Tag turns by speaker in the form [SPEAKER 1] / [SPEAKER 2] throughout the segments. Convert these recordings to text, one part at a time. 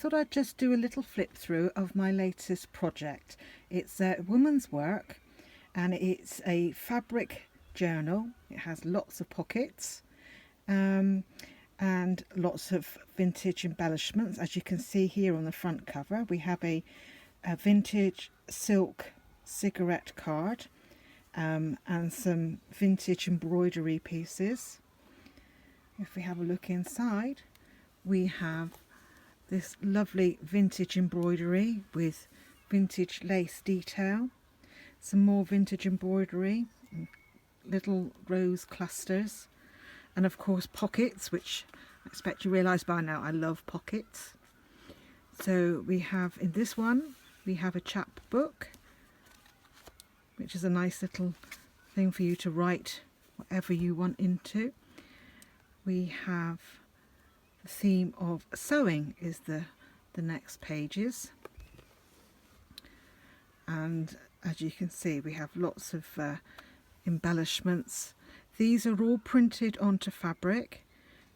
[SPEAKER 1] Thought I'd just do a little flip through of my latest project. It's a woman's work and it's a fabric journal. It has lots of pockets and lots of vintage embellishments. As you can see here on the front cover, we have a vintage silk cigarette card and some vintage embroidery pieces. If we have a look inside, we have this lovely vintage embroidery with vintage lace detail, some more vintage embroidery, little rose clusters, and of course pockets, which I expect you realise by now I love pockets. So we have, in this one, we have a chapbook, which is a nice little thing for you to write whatever you want into. We have the theme of sewing is the next pages, and as you can see we have lots of embellishments. These are all printed onto fabric.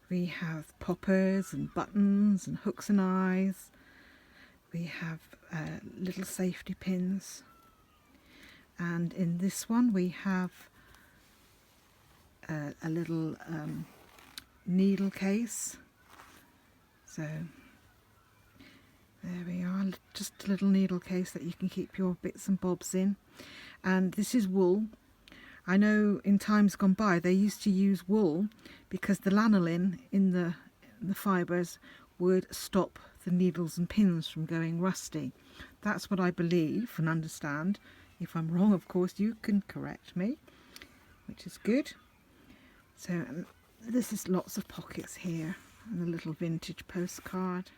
[SPEAKER 1] We have poppers and buttons and hooks and eyes. We have little safety pins, and in this one we have a little needle case. So there we are, just a little needle case that you can keep your bits and bobs in. And this is wool. I know in times gone by they used to use wool because the lanolin in the fibres would stop the needles and pins from going rusty. That's what I believe and understand. If I'm wrong, of course, you can correct me, which is good. So this is lots of pockets here, and a little vintage postcard.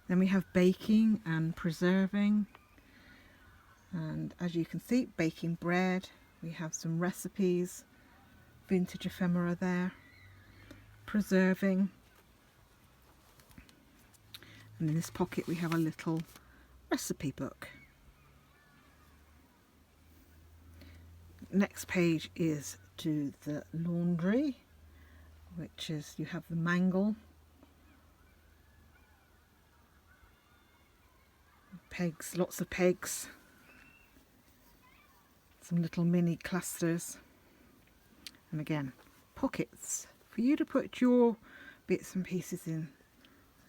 [SPEAKER 1] Then we have baking and preserving, and as you can see, baking bread. We have some recipes, vintage ephemera there, preserving, and in this pocket we have a little recipe book. Next page is to the laundry, which is, you have the mangle, pegs, lots of pegs, some little mini clusters, and again pockets for you to put your bits and pieces in,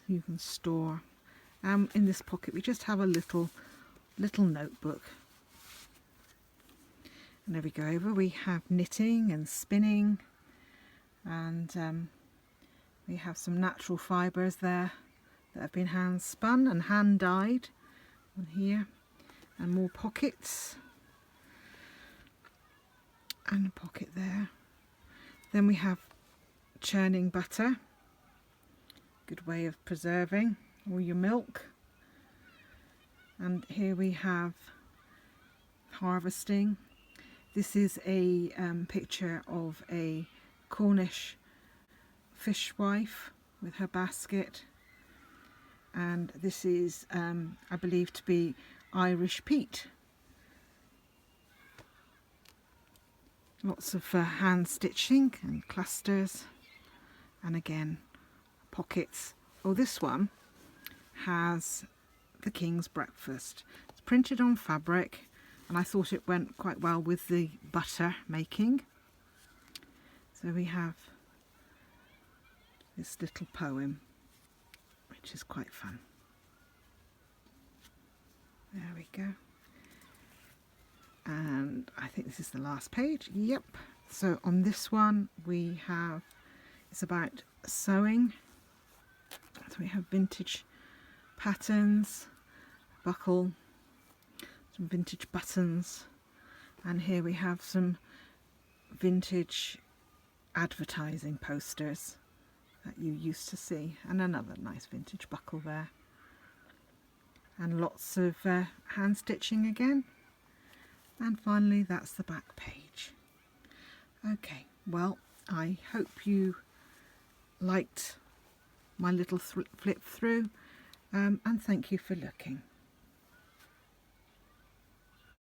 [SPEAKER 1] you can store. In this pocket we just have a little notebook. And there we go over, we have knitting and spinning, and we have some natural fibres there that have been hand spun and hand dyed on here, and more pockets, and a pocket there. Then we have churning butter, good way of preserving all your milk. And here we have harvesting. This is a picture of a Cornish fishwife with her basket, and this is I believe to be Irish peat. Lots of hand stitching and clusters, and again pockets. Oh, this one has the King's breakfast. It's printed on fabric, and I thought it went quite well with the butter making. So we have this little poem, which is quite fun. There we go. And I think this is the last page. Yep. So on this one we have, it's about sewing. So we have vintage patterns, buckle, some vintage buttons, and here we have some vintage advertising posters that you used to see, and another nice vintage buckle there, and lots of hand stitching again. And finally that's the back page. Okay, well, I hope you liked my little flip through, and thank you for looking.